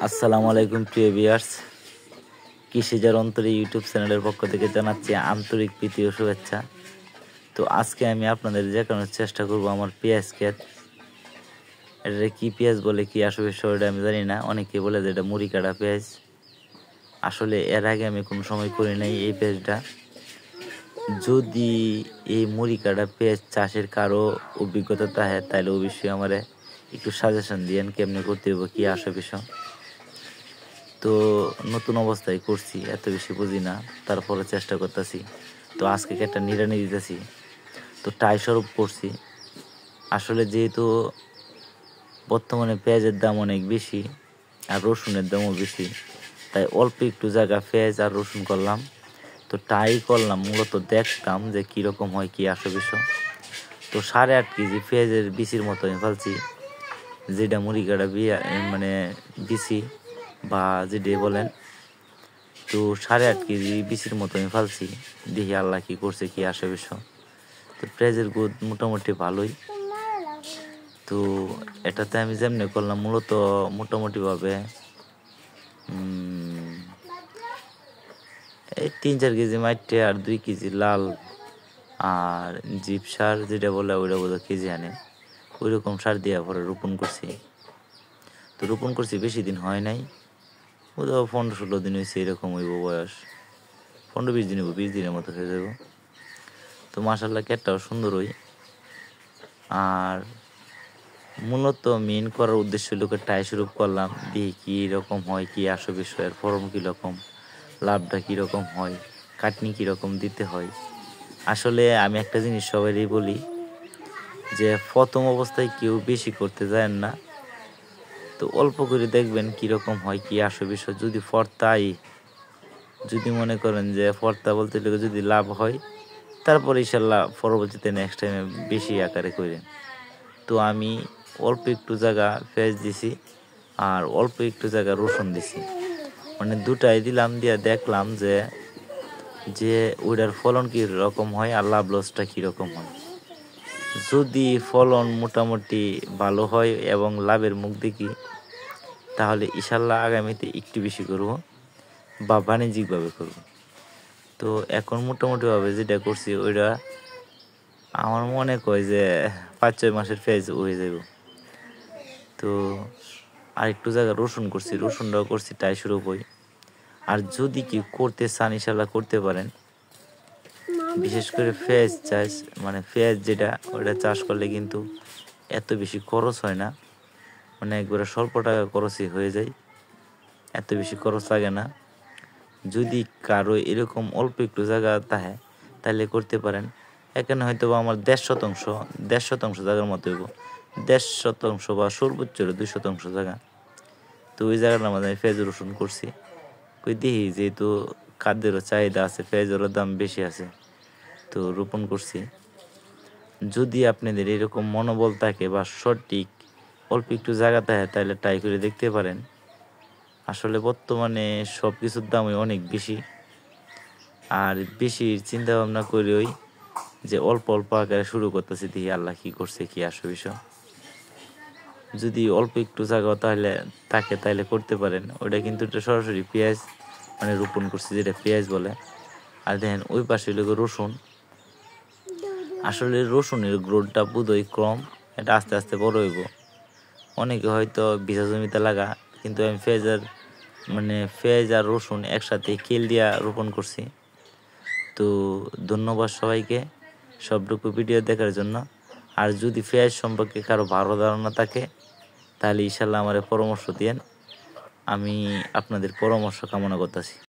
আসসালামু আলাইকুম প্রিয় ভিউয়ার্স, কৃষিজার অন্তরে ইউটিউব চ্যানেলের পক্ষ থেকে জানাচ্ছি আন্তরিক প্রীতি ও শুভেচ্ছা। তো আজকে আমি আপনাদের দেখানোর চেষ্টা করব আমার পেঁয়াজ ক্ষেত। এটা কি পেঁয়াজ বলে কি আসলে বিষয়টা আমি জানি না, অনেকে বলে যে এটা মুড়ি কাটা পেঁয়াজ। আসলে এর আগে আমি কোনো সময় করি নাই এই পেঁয়াজটা। যদি এই মুড়ি কাটা পেঁয়াজ চাষের কারো অভিজ্ঞতা থাকে তাহলে অবশ্যই আমার একটু সাজেশন দিয়েন কেমনে করতে হবে, কি আসে বিষয়। তো নতুন অবস্থায় করছি, এত বেশি বুঝি না, তারপরে চেষ্টা করতেছি। তো আজকে একটা নিড়ানি দিতেছি, তো টাই স্বরূপ করছি। আসলে যেহেতু বর্তমানে পেঁয়াজের দাম অনেক বেশি আর রসুনের দামও বেশি, তাই অল্প একটু জায়গা পেঁয়াজ আর রসুন করলাম। তো টাই করলাম মূলত দেখতাম যে কীরকম হয়, কি আসে বিষয়। তো 8.5 কেজি পেঁয়াজের বিচির মতো আমি ফেলছি, যেটা মুড়ি কাটা মানে বিচি বা যেটা বলেন। তো 8.5 কেজি বিচির মতো আমি ফালছি, দেখি আল্লাহ কি করছে, কি আসে বিষয়। তো পেঁয়াজের গ্রোথ মোটামুটি ভালোই। তো এটাতে আমি যেমনি করলাম মূলত মোটামুটিভাবে এই 3-4 কেজি মাইটে আর 2 কেজি লাল আর জিপ সার যেটা বলে ওইটা বোধহয় কেজি আনে, ওই রকম সার দিয়ে পরে রোপণ করছি। তো রোপণ করছি বেশি দিন হয় নাই, বোধহয় 15-16 দিন হয়েছে, এরকম হইব বয়স। 15-20 দিন হইব, 20 দিনের মতো হয়ে যাব। তো মাশাআল্লাহ ক্ষেতটাও সুন্দর হই। আর মূলত মেন করার উদ্দেশ্য লোকের টাই শুরু করলাম, দেখি কীরকম হয়, কি আসে বিষয়ের ফর্ম কীরকম, লাভটা কীরকম হয়, কাটনি কীরকম দিতে হয়। আসলে আমি একটা জিনিস সবারই বলি যে প্রথম অবস্থায় কেউ বেশি করতে যায় না, তো অল্প করে দেখবেন কীরকম হয়, কি আসে বিষয়। যদি ফর্তাই, যদি মনে করেন যে ফর্তা বলতে যদি লাভ হয়, তারপর ইনশাল্লাহ পরবর্তীতে নেক্সট টাইমে বেশি আকারে করেন। তো আমি অল্প একটু জায়গা পেঁয়াজ দিছি আর অল্প একটু জায়গা রসুন দিছি, মানে দুটাই দিলাম, দিয়ে দেখলাম যে যে ওইটার ফলন কী রকম হয় আর লাভ লসটা কীরকম হয়। যদি ফলন মোটামুটি ভালো হয় এবং লাভের মুখ দেখি, তাহলে ইনশাল্লাহ আগামীতে একটু বেশি করব বা বাণিজ্যিকভাবে করব। তো এখন মোটামুটিভাবে যেটা করছি ওইটা আমার মনে কয় যে 5-6 মাসের পেঁয়াজ হয়ে যাব। তো আর একটু জায়গা রসুন করছি, রসুনটাও করছি টাই শুরু হই। আর যদি কি করতে চান ইনশাল্লাহ করতে পারেন। বিশেষ করে পেঁয়াজ চাষ, মানে পেঁয়াজ যেটা ওইটা চাষ করলে কিন্তু এত বেশি খরচ হয় না, মানে একবারে স্বল্প টাকা খরচই হয়ে যায়, এত বেশি খরচ লাগে না। যদি কারো এরকম অল্প একটু জায়গা থাকে তাহলে করতে পারেন। এখানে হয়তো বা আমার 1.5 শতাংশ জায়গার মতো হইব, 1.5 শতাংশ বা সর্বোচ্চ 2 শতাংশ জায়গা। তো ওই জায়গাটার মধ্যে আমি পেঁয়াজ রসুন করছি। কই দেখি যেহেতু খাদ্যেরও চাহিদা আছে, পেঁয়াজেরও দাম বেশি আছে, তো রোপণ করছি। যদি আপনাদের এরকম মনোবল থাকে বা সঠিক অল্প একটু জায়গা থাকে তাহলে ট্রাই করে দেখতে পারেন। আসলে বর্তমানে সব কিছুর দামই অনেক বেশি, আর বেশি চিন্তা ভাবনা করে ওই যে অল্প অল্প আকারে শুরু করতেছি, দেখি আল্লাহ কি করছে, কি আসে বিষয়। যদি অল্প একটু জায়গা তাহলে থাকে তাহলে করতে পারেন। ওটা কিন্তু এটা সরাসরি পেঁয়াজ মানে রোপণ করছি, যেটা পেঁয়াজ বলে। আর দেখেন ওই পাশে হলো রসুন। আসলে রসুনের গ্রোথটা বোধহয় কম, এটা আস্তে আস্তে বড় হইব। অনেকে হয়তো ভিজা জমিতে লাগা, কিন্তু আমি পেঁয়াজ আর রসুন একসাথে কেল দিয়া রোপণ করছি। তো ধন্যবাদ সবাইকে সবটুকু ভিডিও দেখার জন্য। আর যদি পেঁয়াজ সম্পর্কে কারো ভালো ধারণা থাকে তাহলে ইনশাল্লাহ আমার পরামর্শ দিয়েন, আমি আপনাদের পরামর্শ কামনা করতেছি।